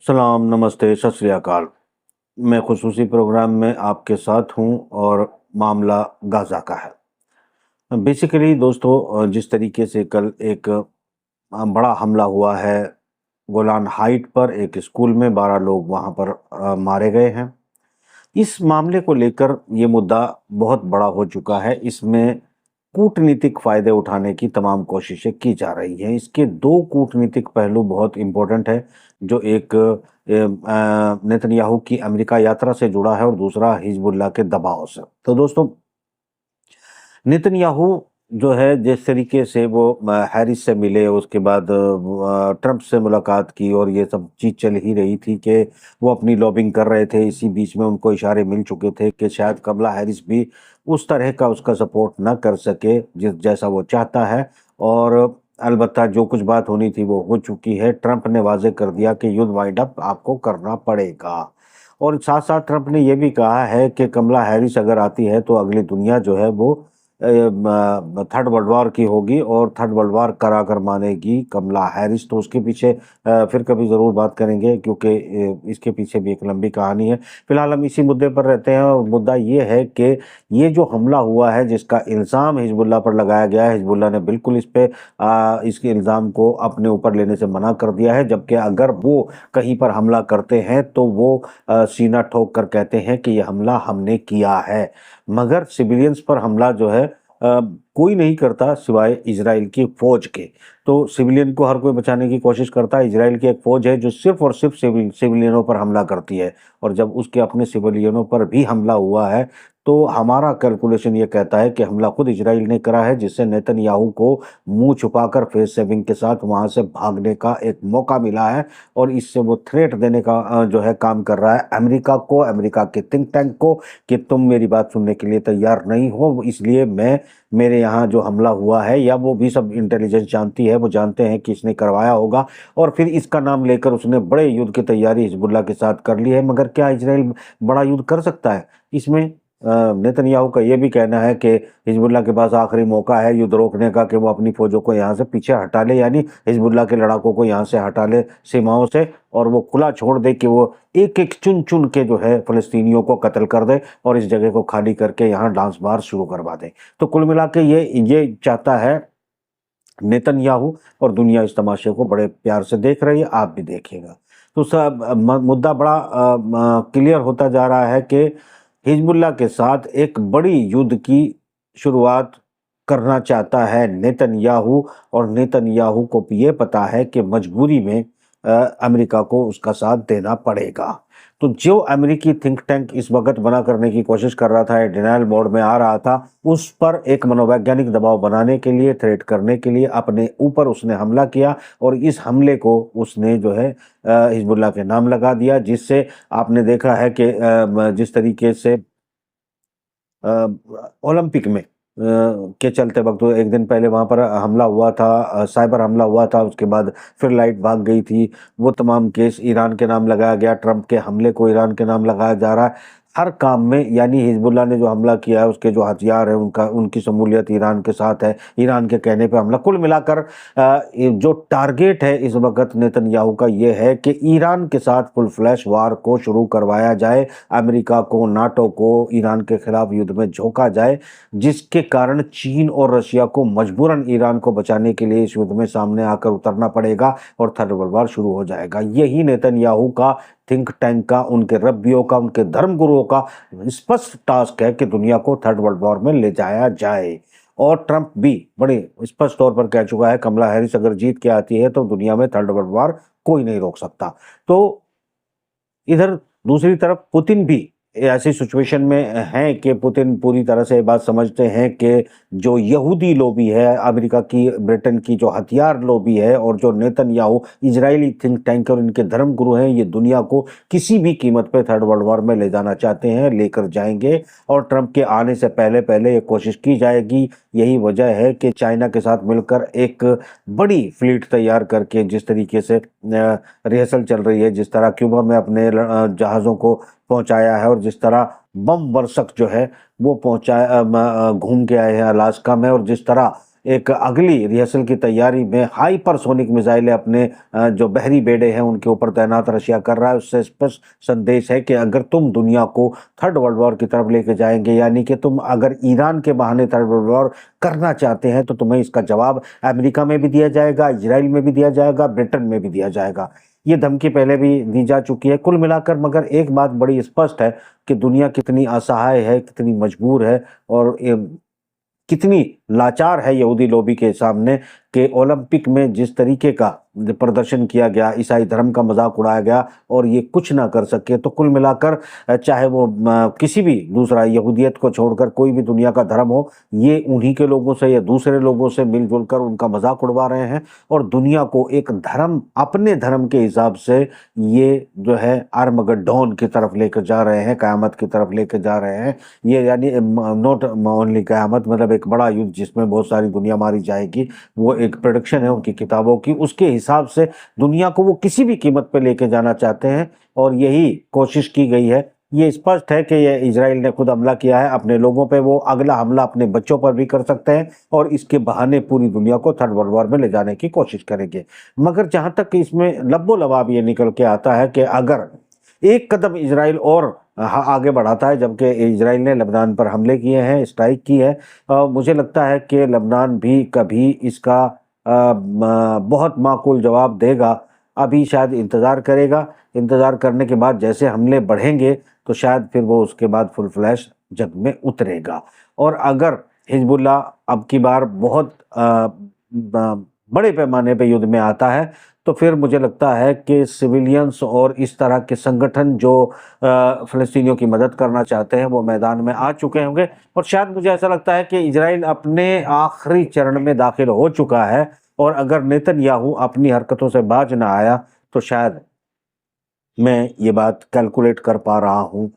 सलाम, नमस्ते, सत श्री अकाल। मैं ख़ुसूसी प्रोग्राम में आपके साथ हूँ और मामला गाज़ा का है। बेसिकली दोस्तों जिस तरीके से कल एक बड़ा हमला हुआ है गोलान हाइट पर एक स्कूल में 12 लोग वहाँ पर मारे गए हैं। इस मामले को लेकर ये मुद्दा बहुत बड़ा हो चुका है। इसमें कूटनीतिक फ़ायदे उठाने की तमाम कोशिशें की जा रही हैं। इसके 2 कूटनीतिक पहलू बहुत इम्पोर्टेंट है, जो एक नेतन्याहू की अमेरिका यात्रा से जुड़ा है और दूसरा हिज़्बुल्लाह के दबाव से। तो दोस्तों, नेतन्याहू जो है जिस तरीके से वो हैरिस से मिले, उसके बाद ट्रंप से मुलाकात की और ये सब चीज़ चल ही रही थी कि वो अपनी लॉबिंग कर रहे थे। इसी बीच में उनको इशारे मिल चुके थे कि शायद कमला हैरिस भी उस तरह का उसका सपोर्ट ना कर सके जिस जैसा वो चाहता है। और अलबत्ता जो कुछ बात होनी थी वो हो चुकी है। ट्रंप ने वाज़ेह कर दिया कि युद्ध वाइंड अप आपको करना पड़ेगा। और साथ-साथ ट्रंप ने ये भी कहा है कि कमला हैरिस अगर आती है तो अगली दुनिया जो है वो थर्ड वर्ल्ड वॉर की होगी और थर्ड वर्ल्ड वॉर करा कर मानेगी कमला हैरिस। तो उसके पीछे फिर कभी ज़रूर बात करेंगे, क्योंकि इसके पीछे भी एक लंबी कहानी है। फिलहाल हम इसी मुद्दे पर रहते हैं और मुद्दा ये है कि ये जो हमला हुआ है जिसका इल्ज़ाम हिज़्बुल्लाह पर लगाया गया है, हिज़्बुल्लाह ने बिल्कुल इस पे इसके इल्ज़ाम को अपने ऊपर लेने से मना कर दिया है। जबकि अगर वो कहीं पर हमला करते हैं तो वो सीना ठोक कर कहते हैं कि ये हमला हमने किया है। मगर सिविलियंस पर हमला जो है कोई नहीं करता सिवाय इजराइल की फौज के। तो सिविलियन को हर कोई बचाने की कोशिश करता है। इजराइल की एक फौज है जो सिर्फ और सिर्फ सिविलियनों पर हमला करती है। और जब उसके अपने सिविलियनों पर भी हमला हुआ है तो हमारा कैलकुलेशन ये कहता है कि हमला खुद इजराइल ने करा है, जिससे नेतन्याहू को मुंह छुपाकर फेस सेविंग के साथ वहां से भागने का एक मौका मिला है। और इससे वो थ्रेट देने का जो है काम कर रहा है अमेरिका को, अमेरिका के थिंक टैंक को, कि तुम मेरी बात सुनने के लिए तैयार नहीं हो, इसलिए मेरे यहाँ जो हमला हुआ है, या वो भी सब इंटेलिजेंस जानती है, वो जानते हैं कि इसने करवाया होगा। और फिर इसका नाम लेकर उसने बड़े युद्ध की तैयारी हिजबुल्लाह के साथ कर ली है। मगर क्या इजराइल बड़ा युद्ध कर सकता है? इसमें नेतन्याहू का ये भी कहना है कि हिजबुल्लाह के पास आखिरी मौका है युद्ध रोकने का कि वो अपनी फौजों को यहाँ से पीछे हटा ले, यानी हिजबुल्लाह के लड़ाकों को यहाँ से हटा ले सीमाओं से, और वो खुला छोड़ दे कि वो एक एक चुन चुन के जो है फ़लस्तीनियों को कत्ल कर दे और इस जगह को खाली करके यहाँ डांस बार शुरू करवा दे। तो कुल मिला के ये चाहता है नेतन्याहू, और दुनिया इस तमाशे को बड़े प्यार से देख रही है, आप भी देखिएगा। तो सब मुद्दा बड़ा क्लियर होता जा रहा है कि हिजबुल्लाह के साथ एक बड़ी युद्ध की शुरुआत करना चाहता है नेतन्याहू। और नेतन्याहू को ये पता है कि मजबूरी में अमेरिका को उसका साथ देना पड़ेगा। तो जो अमेरिकी थिंक टैंक इस वक्त बना करने की कोशिश कर रहा था, डिनायल मोड में आ रहा था, उस पर एक मनोवैज्ञानिक दबाव बनाने के लिए, थ्रेट करने के लिए अपने ऊपर उसने हमला किया। और इस हमले को उसने जो है हिजबुल्लाह के नाम लगा दिया, जिससे आपने देखा है कि जिस तरीके से ओलंपिक में के चलते वक्त एक दिन पहले वहाँ पर हमला हुआ था, साइबर हमला हुआ था, उसके बाद फिर लाइट भाग गई थी। वो तमाम केस ईरान के नाम लगाया गया, ट्रंप के हमले को ईरान के नाम लगाया जा रहा है हर काम में। यानी हिजबुल्लाह ने जो हमला किया है उसके जो हथियार है उनकी शमूलियत ईरान के साथ है, ईरान के कहने पे हमला। कुल मिलाकर जो टारगेट है इस वक्त नेतन्याहू का ये है कि ईरान के साथ फुल फ्लैश वार को शुरू करवाया जाए, अमेरिका को, नाटो को ईरान के खिलाफ युद्ध में झोंका जाए, जिसके कारण चीन और रशिया को मजबूरन ईरान को बचाने के लिए इस युद्ध में सामने आकर उतरना पड़ेगा और थर्ड वर्ल्ड वॉर शुरू हो जाएगा। यही नेतन्याहू का, थिंक टैंक का, उनके रब्बियों का, उनके धर्मगुरुओं का स्पष्ट टास्क है कि दुनिया को थर्ड वर्ल्ड वॉर में ले जाया जाए। और ट्रंप भी बड़े स्पष्ट तौर पर कह चुका है कमला हैरिस अगर जीत के आती है तो दुनिया में थर्ड वर्ल्ड वॉर कोई नहीं रोक सकता। तो इधर दूसरी तरफ पुतिन भी ऐसी सिचुएशन में हैं कि पुतिन पूरी तरह से ये बात समझते हैं कि जो यहूदी लॉबी है, अमेरिका की, ब्रिटेन की जो हथियार लॉबी है, और जो नेतन्याहू इजरायली थिंक टैंक और इनके धर्मगुरु हैं, ये दुनिया को किसी भी कीमत पे थर्ड वर्ल्ड वॉर में ले जाना चाहते हैं, लेकर जाएंगे। और ट्रंप के आने से पहले पहले ये कोशिश की जाएगी। यही वजह है कि चाइना के साथ मिलकर एक बड़ी फ्लीट तैयार करके, जिस तरीके से रिहर्सल चल रही है, जिस तरह क्यूबा में अपने जहाज़ों को पहुंचाया है और जिस तरह बम वर्षक जो है वो पहुंचाया, घूम के आए हैं अलास्का में, और जिस तरह एक अगली रिहर्सल की तैयारी में हाइपरसोनिक मिसाइलें अपने जो बहरी बेड़े हैं उनके ऊपर तैनात रशिया कर रहा है। उससे स्पष्ट संदेश है कि अगर तुम दुनिया को थर्ड वर्ल्ड वॉर की तरफ लेके जाएंगे, यानी कि तुम अगर ईरान के बहाने थर्ड वर्ल्ड वॉर करना चाहते हैं, तो तुम्हें इसका जवाब अमेरिका में भी दिया जाएगा, इजराइल में भी दिया जाएगा, ब्रिटेन में भी दिया जाएगा। ये धमकी पहले भी दी जा चुकी है। कुल मिलाकर मगर एक बात बड़ी स्पष्ट है कि दुनिया कितनी असहाय है, कितनी मजबूर है और कितनी लाचार है यहूदी लॉबी के सामने कि ओलंपिक में जिस तरीके का प्रदर्शन किया गया, ईसाई धर्म का मजाक उड़ाया गया और ये कुछ ना कर सके। तो कुल मिलाकर चाहे वो किसी भी दूसरा यहूदियत को छोड़कर कोई भी दुनिया का धर्म हो, ये उन्हीं के लोगों से या दूसरे लोगों से मिलजुल कर उनका मजाक उड़वा रहे हैं और दुनिया को एक धर्म, अपने धर्म के हिसाब से ये जो है आर्मगेडोन की तरफ लेकर जा रहे हैं, कयामत की तरफ लेकर जा रहे हैं। ये यानी नॉट ओनली कयामत, मतलब एक बड़ा युद्ध जिसमें बहुत सारी दुनिया मारी जाएगी। वो एक प्रेडिक्शन है उनकी किताबों की, उसके हिसाब से दुनिया को वो किसी भी कीमत पे लेके जाना चाहते हैं और यही कोशिश की गई है। ये स्पष्ट है कि ये इजराइल ने खुद हमला किया है अपने लोगों पे, वो अगला हमला अपने बच्चों पर भी कर सकते हैं और इसके बहाने पूरी दुनिया को थर्ड वर्ल्ड वॉर में ले जाने की कोशिश करेंगे। मगर जहां तक इसमें लब्बो लबाब ये निकल के आता है कि अगर एक कदम इजराइल और आगे बढ़ाता है, जबकि इजराइल ने लेबनान पर हमले किए हैं, स्ट्राइक की है, मुझे लगता है कि लेबनान भी कभी इसका बहुत माकूल जवाब देगा। अभी शायद इंतज़ार करेगा, इंतज़ार करने के बाद जैसे हमले बढ़ेंगे तो शायद फिर वो उसके बाद फुल फ्लैश जंग में उतरेगा। और अगर हिजबुल्लाह अब की बार बहुत बड़े पैमाने पे युद्ध में आता है, तो फिर मुझे लगता है कि सिविलियंस और इस तरह के संगठन जो फ़लस्तीनियों की मदद करना चाहते हैं वो मैदान में आ चुके होंगे। और शायद मुझे ऐसा लगता है कि इजराइल अपने आखिरी चरण में दाखिल हो चुका है और अगर नेतन्याहू अपनी हरकतों से बाज ना आया तो शायद मैं ये बात कैलकुलेट कर पा रहा हूँ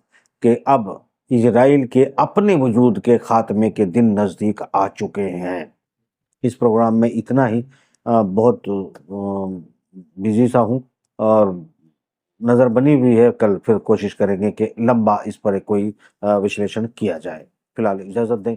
कि अब इजराइल के अपने वजूद के खात्मे के दिन नज़दीक आ चुके हैं। इस प्रोग्राम में इतना ही। बहुत बिजी सा हूँ और नज़र बनी हुई है, कल फिर कोशिश करेंगे कि लंबा इस पर कोई विश्लेषण किया जाए। फिलहाल इजाज़त दें।